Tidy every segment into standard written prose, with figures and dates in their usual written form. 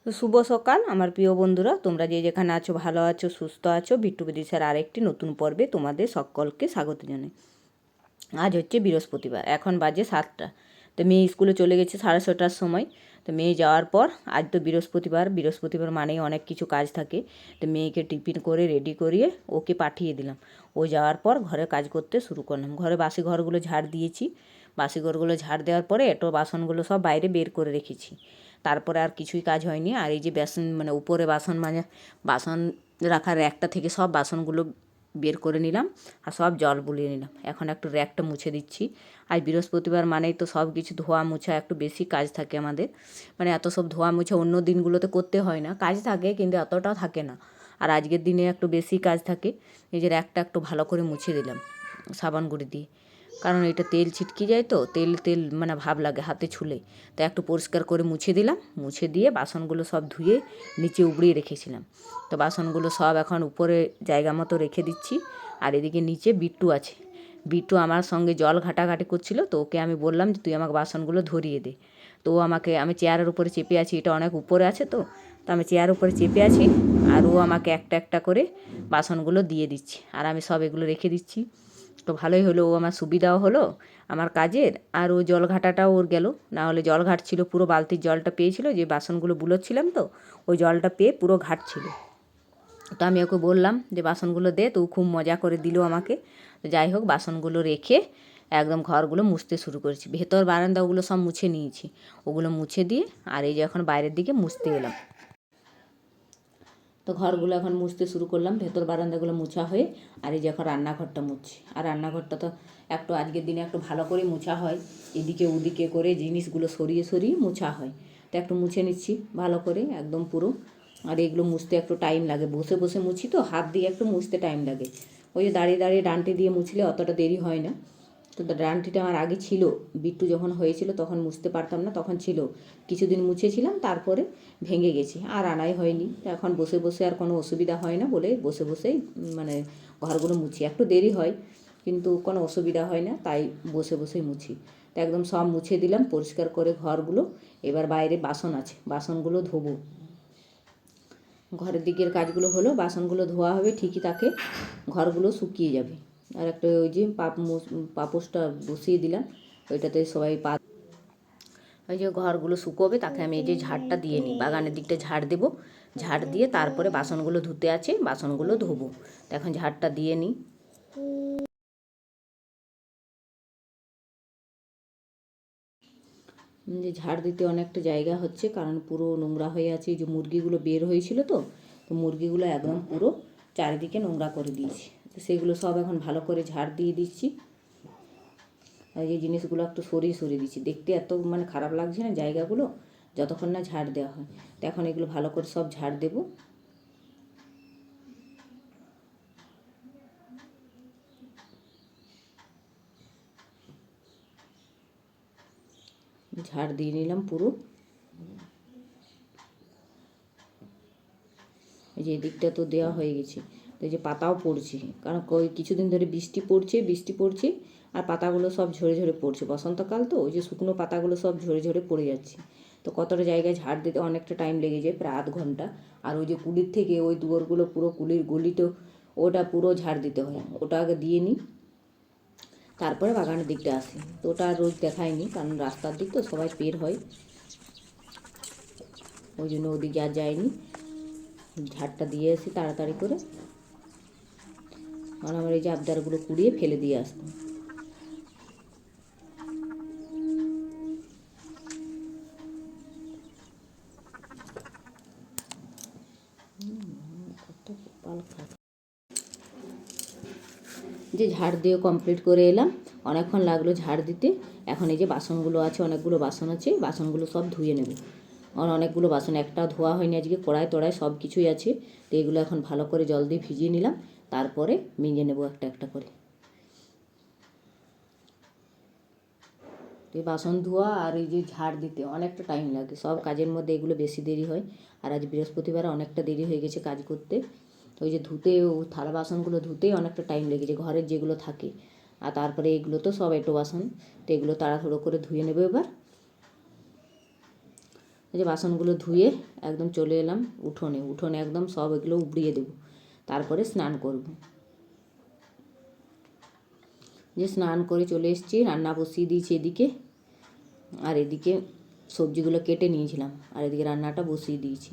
তো শুভ সকাল আমার প্রিয় বন্ধুরা, তোমরা যে যেখানে আছো ভালো আছো, সুস্থ আছো। বিট্টু বিদিশার আরেকটি নতুন পর্বে তোমাদের সকলকে স্বাগত জানাই। আজ হচ্ছে বৃহস্পতিবার, এখন বাজে 7টা। তো মেয়ে স্কুলে চলে গেছে 6:30টার সময়। তো মেয়ে যাওয়ার পর, আজ তো বৃহস্পতিবার মানেই অনেক কিছু কাজ থাকে। তো মেয়েকে টিফিন করে রেডি করিয়ে ওকে পাঠিয়ে দিলাম। ও যাওয়ার পর ঘরে কাজ করতে শুরু করলাম। ঘরে বাসি ঘরগুলো ঝাড় দিয়েছি। বাসি ঘরগুলো ঝাড় দেওয়ার পরে এঁটো বাসনগুলো সব বাইরে বের করে রেখেছি। তারপরে আর কিছুই কাজ হয়নি। আর এই যে বাসন মানে উপরে বাসন বাসন রাখার র্যাকটা থেকে সব বাসনগুলো বের করে নিলাম আর সব জল বুলিয়ে নিলাম। এখন একটু র্যাকটা মুছে দিচ্ছি। আজ বৃহস্পতিবার মানেই তো সব কিছু ধোয়া মোছা একটু বেশি কাজ থাকে আমাদের। মানে এত সব ধোয়া মোছা অন্য দিনগুলোতে করতে হয় না, কাজ থাকে কিন্তু এতটাও থাকে না। আর আজকের দিনে একটু বেশি কাজ থাকে। এই যে র্যাকটা একটু ভালো করে মুছে দিলাম সাবান গুঁড়ি দিয়ে, কারণ এটা তেল ছিটকে যায় তো, তেল মানে ভাব লাগে হাতে ছুলে। তাই একটু পরিষ্কার করে মুছে দিলাম। মুছে দিয়ে বাসনগুলো সব ধুয়ে নিচে উবড়িয়ে রেখেছিলাম। তো বাসনগুলো সব এখন উপরে জায়গা মতো রেখে দিচ্ছি। আর এদিকে নিচে বিট্টু আছে। বিট্টু আমার সঙ্গে জল ঘাটাঘাটি করছিল, তো ওকে আমি বললাম যে তুই আমাকে বাসনগুলো ধরিয়ে দে। তো আমি চেয়ারের উপরে চেপে আছি, এটা অনেক উপরে আছে তো আমি চেয়ারের উপরে চেপে আছি। আর ও আমাকে একটা একটা করে বাসনগুলো দিয়ে দিচ্ছে, আর আমি সব এগুলো রেখে দিচ্ছি। তো ভালোই হলো, ও আমার সুবিধাও হলো আমার কাজের, আর ও জল ঘাটাটাও ওর গেল। না হলে জল ঘাটছিল, পুরো বালতির জলটা পেয়েছিল, যে বাসনগুলো বুলোচ্ছিলাম তো ওই জলটা পেয়ে পুরো ঘাটছিল। তো আমি ওকে বললাম যে বাসনগুলো দে, তো ও খুব মজা করে দিল আমাকে। তো যাই হোক, বাসনগুলো রেখে একদম ঘরগুলো মুছতে শুরু করেছি। ভেতর বারান্দা ওগুলো সব মুছে নিয়েছি। ওগুলো মুছে দিয়ে আর এই যে এখন বাইরের দিকে মুছতে গেলাম। তো ঘরগুলো এখন মুছতে শুরু করলাম, ভেতর বারান্দাগুলো মুছা হয়ে। আর এই যে এখন রান্নাঘরটা মুছছি। আর রান্নাঘরটা তো একটু আজকের দিনে একটু ভালো করে মুছা হয়, এদিকে ওদিকে করে জিনিসগুলো সরিয়ে সরিয়ে মুছা হয়। তো একটু মুছে নিচ্ছি ভালো করে একদম পুরো। আর এগুলো মুছতে একটু টাইম লাগে, বসে বসে মুছি তো হাত দিয়ে একটু মুছতে টাইম লাগে। ওই যে দাঁড়িয়ে দাঁড়িয়ে ডান্টি দিয়ে মুছলে অতটা দেরি হয় না। তো ডান্টিটা আমার আগে ছিল, বিট্টু যখন হয়েছিল তখন মুছতে পারতাম না, তখন ছিল কিছুদিন মুছেছিলাম, তারপরে ভেঙে গেছে আর আনাই হয়নি। এখন বসে বসে আর কোনো অসুবিধা হয় না বলে বসে বসেই মানে ঘরগুলো মুছি। একটু দেরি হয় কিন্তু কোনো অসুবিধা হয় না, তাই বসে বসেই মুছি। তো একদম সব মুছে দিলাম পরিষ্কার করে ঘরগুলো। এবার বাইরে বাসন আছে, বাসনগুলো ধোবো। ঘরের দিকের কাজগুলো হলো, বাসনগুলো ধোয়া হবে ঠিকই, তাকে ঘরগুলো শুকিয়ে যাবে। আর একটা ওই যে পাপোশটা বসিয়ে দিলাম, ওইটাতে সবাই ওই যে ঘরগুলো শুকোবে, তাকে আমি এই যে ঝাড়টা দিয়ে নিই, বাগানের দিকটা ঝাড় দেবো। ঝাড় দিয়ে তারপরে বাসনগুলো ধুতে আছে, বাসনগুলো ধোবো। তো এখন ঝাড়টা দিয়ে নিই। যে ঝাড় দিতে অনেকটা জায়গা হচ্ছে, কারণ পুরো নোংরা হয়ে আছে। যে মুরগিগুলো বের হয়েছিল তো মুরগিগুলো একদম পুরো চারিদিকে নোংরা করে দিয়েছি। তো সেগুলো সব এখন ভালো করে ঝাড় দিয়ে দিচ্ছি। আর এই জিনিসগুলো একটু সরিয়ে সরিয়ে দিচ্ছি, দেখতে এত মানে খারাপ লাগছে না জায়গাগুলো, যতক্ষণ না ঝাড় দেওয়া হয়। তো এখন এগুলো ভালো করে সব ঝাড় দেবো। ঝাড় দিয়ে নিলাম পুরো। এই যে এদিকটা তো দেওয়া হয়ে গেছে। তো এই যে পাতাও পড়ছে, কারণ কিছুদিন ধরে বৃষ্টি পড়ছে আর পাতাগুলো সব ঝরে ঝরে পড়ছে। বসন্তকাল তো ওই যে শুকনো পাতাগুলো সব ঝরে ঝরে পড়ে যাচ্ছে। তো কতটা জায়গায় ঝাড় দিতে অনেকটা টাইম লেগে যায়, প্রায় 1/2 ঘন্টা। আর ওই যে কুলির থেকে ওই দুয়ারগুলো পুরো কুলির গলিটো, ওটা পুরো ঝাড় দিতে হয়। ওটা আগে দিয়ে নিই, তারপরে বাগানের দিকটা আসি। তো ওটা রোজ দেখায়নি, কারণ রাস্তার দিক তো সবাই বের হয়, ওই জন্য ওদিকে আর যায়নি। ঝাড়টা দিয়ে আসি তাড়াতাড়ি করে, আর আমার এই যে আবদারগুলো কুড়িয়ে ফেলে দিয়ে আসবো। যে ঝাড় দিয়ে কমপ্লিট করে এলাম, অনেকক্ষণ লাগলো ঝাড় দিতে। এখন এই যে বাসনগুলো আছে, অনেকগুলো বাসন আছে, বাসনগুলো সব ধুয়ে নেব। আর অনেকগুলো বাসন, একটাও ধোয়া হয়নি আজকে, কড়াই টড়াই সব কিছুই আছে। তো এগুলো এখন ভালো করে জল দিয়ে ভিজিয়ে নিলাম, তারপরে মেজে নেব একটা একটা করে। তো এই বাসন ধোয়া আর এই যে ঝাড় দিতে অনেকটা টাইম লাগে, সব কাজের মধ্যে এগুলো বেশি দেরি হয়। আর আজ বৃহস্পতিবার অনেকটা দেরি হয়ে গেছে কাজ করতে। তো ওই যে থালা বাসনগুলো ধুতেই অনেকটা টাইম লেগেছে, ঘরের যেগুলো থাকে। আর তারপরে এগুলো তো সব এঁটো বাসন, তো এগুলো তাড়াহুড়ো করে ধুয়ে নেবে এবার। এই যে বাসনগুলো ধুয়ে একদম চলে এলাম উঠোনে একদম সব এগুলো উবড়িয়ে দেবো, তারপরে স্নান করব। যে স্নান করে চলে এসেছি, রান্না বসিয়ে দিয়েছি এদিকে, আর এদিকে সবজিগুলো কেটে নিয়েছিলাম, আর এদিকে রান্নাটা বসিয়ে দিয়েছি।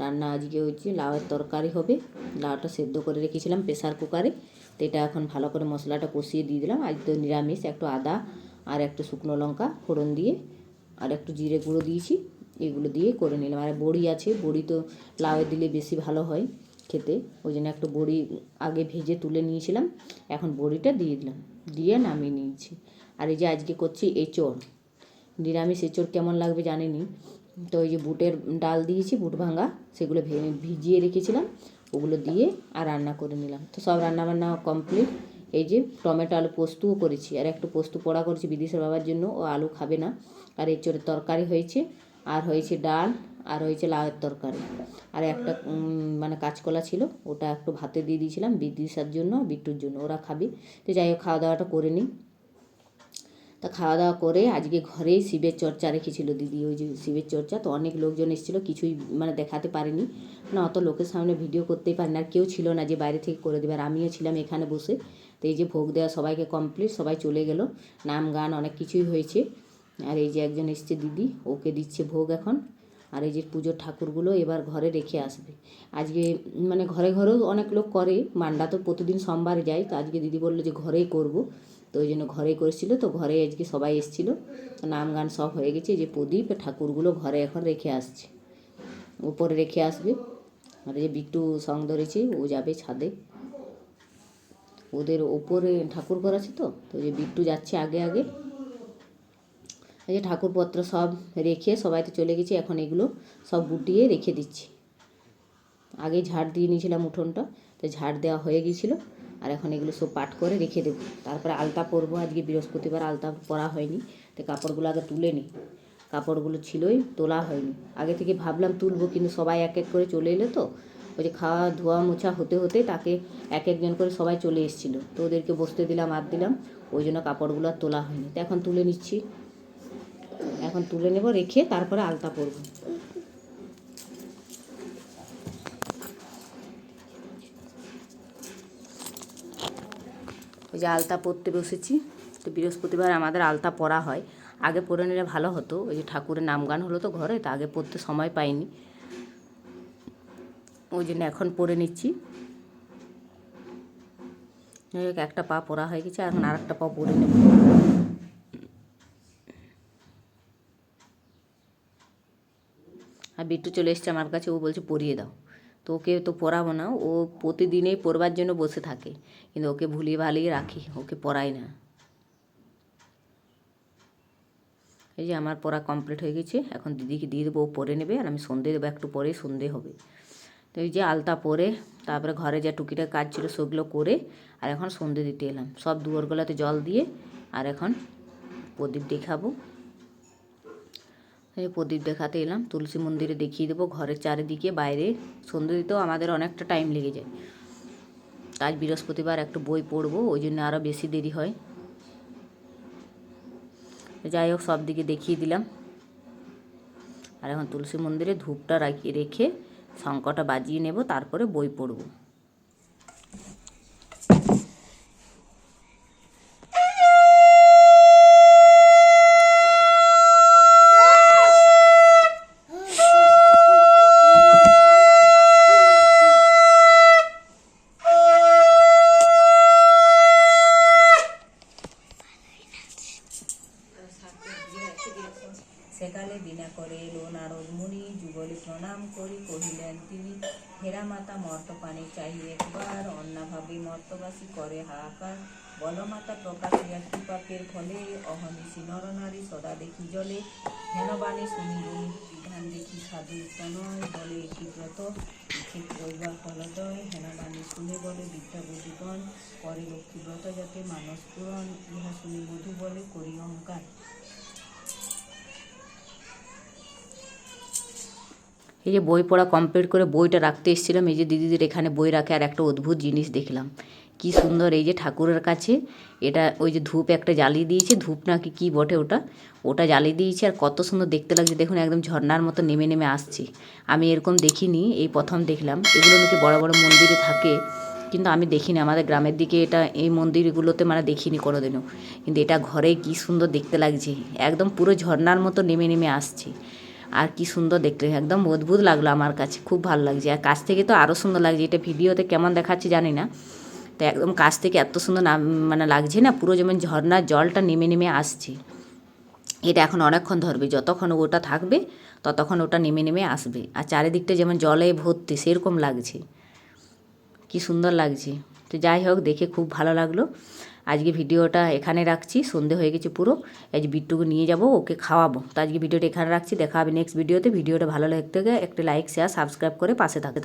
রান্না আজকে হচ্ছে লাউয়ের তরকারি হবে। লাউটা সেদ্ধ করে রেখেছিলাম প্রেসার কুকারে, তো এটা এখন ভালো করে মশলাটা কষিয়ে দিয়ে দিলাম। আজ তো নিরামিষ, একটু আদা আর একটু শুকনো লঙ্কা ফোড়ন দিয়ে আর একটু জিরে গুঁড়ো দিয়েছি, এগুলো দিয়ে করে নিলাম। আর বড়ি আছে, বড়ি তো লাউয়ে দিলে বেশি ভালো হয় খেতে, ওই জন্য একটু বড়ি আগে ভেজে তুলে নিয়েছিলাম, এখন বড়িটা দিয়ে দিলাম, দিয়ে নামিয়ে নিয়েছি। আর এই যে আজকে করছি এঁচোড়, নিরামিষ এঁচোড় কেমন লাগবে জানিনি, তো ওই যে বুটের ডাল দিয়েছি, বুট ভাঙা, সেগুলো ভিজিয়ে রেখেছিলাম, ওগুলো দিয়ে আর রান্না করে নিলাম। তো সব রান্নাবান্না কমপ্লিট। এই যে টমেটো আলু পোস্তও করেছি, আর একটু পোস্ত পোড়া করেছি বিদেশের বাবার জন্য, ও আলু খাবে না। আর এঁচোড়ের তরকারি হয়েছে, আর হয়েছে ডাল, আর হয়েছে লাউয়ের তরকারি, আর একটা মানে কাঁচকলা ছিল, ওটা একটু ভাতে দিয়ে দিয়েছিলাম বিদিশার জন্য, বিট্টুর জন্য, ওরা খাবে। তো যাই হোক, খাওয়া দাওয়াটা করে নিই। তা খাওয়া দাওয়া করে আজকে ঘরেই শিবের চর্চা রেখেছিল দিদি, ওই যে শিবের চর্চা, তো অনেক লোকজন এসেছিলো, কিছুই মানে দেখাতে পারিনি, মানে অত লোকের সামনে ভিডিও করতেই পারি না, আর কেউ ছিল না যে বাইরে থেকে করে দেবে, আর আমিও ছিলাম এখানে বসে। তো এই যে ভোগ দেওয়া সবাইকে কমপ্লিট, সবাই চলে গেল, নাম গান অনেক কিছুই হয়েছে। আর এই যে একজন এসছে দিদি, ওকে দিচ্ছে ভোগ এখন। আর এই যে পুজোর ঠাকুরগুলো এবার ঘরে রেখে আসবে আজকে, মানে ঘরে ঘরেও অনেক লোক করে, মান্ডা তো প্রতিদিন সোমবার যায়, তো আজকে দিদি বললো যে ঘরেই করব, তো ওই জন্য ঘরেই করেছিল। তো ঘরে আজকে সবাই এসেছিলো, নাম গান সব হয়ে গেছে। যে প্রদীপ ঠাকুরগুলো ঘরে এখন রেখে আসছে, উপরে রেখে আসবে। আর এই যে বিট্টু সং ধরেছে, ও যাবে ছাদে, ওদের ওপরে ঠাকুর ঘর আছে, তো তো যে বিট্টু যাচ্ছে আগে আগে। এই যে ঠাকুরপত্র সব রেখে সবাই তো চলে গেছে, এখন এগুলো সব গুটিয়ে রেখে দিচ্ছি। আগে ঝাড় দিয়ে নিয়েছিলাম উঠোনটা, তো ঝাড় দেওয়া হয়ে গিয়েছিলো, আর এখন এগুলো সব পাট করে রেখে দেবো। তারপরে আলতা পরবো, আজকে বৃহস্পতিবার, আলতা পরা হয়নি, তো কাপড়গুলো আগে তুলে নিই, কাপড়গুলো ছিলই, তোলা হয়নি। আগে থেকে ভাবলাম তুলবো, কিন্তু সবাই এক এক করে চলে এলো, তো ওই যে খাওয়া ধোয়া মোছা হতে হতে তাকে এক একজন করে সবাই চলে এসেছিলো, তো ওদেরকে বসতে দিলাম আর দিলাম, ওই জন্য কাপড়গুলো আর তোলা হয়নি। তো এখন তুলে নিচ্ছি, এখন তুলে নেব, রেখে তারপরে আলতা পরবো। ওই যে আলতা পরতে বসেছি, তো বৃহস্পতিবার আমাদের আলতা পরা হয়, আগে পরে নিলে ভালো হতো, ওই যে ঠাকুরের নাম গান হলো তো ঘরে, তা আগে পরতে সময় পাইনি, ওই জন্য এখন পরে নিচ্ছি। একটা পা পরা হয়ে গেছে, এখন আর একটা পা পরে নেব। আর বিট্টু চলে এসছে আমার কাছে, ও বলছে পরিয়ে দাও, তো ওকে তো পরাবো না, ও প্রতিদিনেই পরবার জন্য বসে থাকে, কিন্তু ওকে ভুলিয়ে ভালিয়ে রাখি, ওকে পরাই না। এই যে আমার পড়া কমপ্লিট হয়ে গেছে, এখন দিদিকে দিয়ে দেবো, ও পরে নেবে, আর আমি সন্ধে দেবো, একটু পরে সন্ধে হবে। তো এই যে আলতা পরে তারপরে ঘরে যা টুকিটা কাজ ছিল সেগুলো করে, আর এখন সন্ধে দিতে এলাম, সব দুয়ারগুলোতে জল দিয়ে, আর এখন প্রদীপ দেখাবো। এই প্রদীপ দেখাতে এলাম, তুলসী মন্দিরে দেখিয়ে দেবো, ঘরের চারিদিকে বাইরে সন্ধে দিতেও আমাদের অনেকটা টাইম লেগে যায়। আজ বৃহস্পতিবার একটু বই পড়বো, ওই জন্য আরও বেশি দেরি হয়। যাই হোক, সব দিকে দেখিয়ে দিলাম। আর এখন তুলসী মন্দিরে ধূপটা রেখে শঙ্খটা বাজিয়ে নেব, তারপরে বই পড়ব। সেকালে বিনা করে এলো নারদ মুনি, যুগলে প্রণাম করি কহিলেন তিনি, হেরা মাতা মর্তপানে চাই একবার, অন্নাভাবে মর্তবাসী করে হাহাকার, বল মাতা প্রকাশিয়া কি পাপের ফলে, অহনিশি নরনারী সদা দেখি জলে, হেনবাণী শুনি বলি বিধান দেখি সাধু তনয়, বলে এটি ব্রত ঠিক রইবার ফলদয়, হেনবাণী শুনে বলে বিদ্যা বুদ্ধিগণ, করে লক্ষ্মী ব্রত যাতে মানস পূরণ, ইহা শুনি মধু বলে করি অহংকার। এই যে বই পড়া কমপ্লিট করে বইটা রাখতে এসেছিলাম, এই যে দিদিদের এখানে বই রাখে, আর একটা অদ্ভুত জিনিস দেখলাম, কি সুন্দর এই যে ঠাকুরের কাছে এটা ওই যে ধূপ একটা জ্বালিয়ে দিয়েছে, ধূপ নাকি কি বটে ওটা জ্বালিয়ে দিয়েছে। আর কত সুন্দর দেখতে লাগছে দেখুন, একদম ঝর্ণার মতো নেমে নেমে আসছে। আমি এরকম দেখিনি, এই প্রথম দেখলাম। এগুলো নাকি বড় বড় মন্দিরে থাকে, কিন্তু আমি দেখিনি আমাদের গ্রামের দিকে এটা এই মন্দিরগুলোতে মানে দেখিনি কোনোদিনও। কিন্তু এটা ঘরে কি সুন্দর দেখতে লাগছে, একদম পুরো ঝর্ণার মতো নেমে নেমে আসছে। আর কি সুন্দর দেখতে, একদম অদ্ভুত লাগলো আমার কাছে, খুব ভালো লাগছে। আর কাছ থেকে তো আরও সুন্দর লাগছে, এটা ভিডিওতে কেমন দেখাচ্ছে জানি না, তো একদম কাছ থেকে এত সুন্দর মানে লাগছে না, পুরো যেমন ঝর্ণার জলটা নেমে নেমে আসছে। এটা এখন অনেকক্ষণ ধরবে, যতক্ষণ ওটা থাকবে ততক্ষণ ওটা নেমে নেমে আসবে। আর চারিদিকটা যেমন জলে ভর্তি সেরকম লাগছে, কি সুন্দর লাগছে। তো যাই হোক, দেখে খুব ভালো লাগলো। আজকে ভিডিওটা এখানে রাখছি, সন্ধে হয়ে গেছে পুরো। আজ বিট্টুকে নিয়ে যাব, ওকে খাওয়াবো। তো আজকে ভিডিওটা এখানে রাখছি, দেখা হবে নেক্সট ভিডিওতে। ভিডিওটা ভালো লাগতে একটা লাইক শেয়ার সাবস্ক্রাইব করে পাশে থাকে।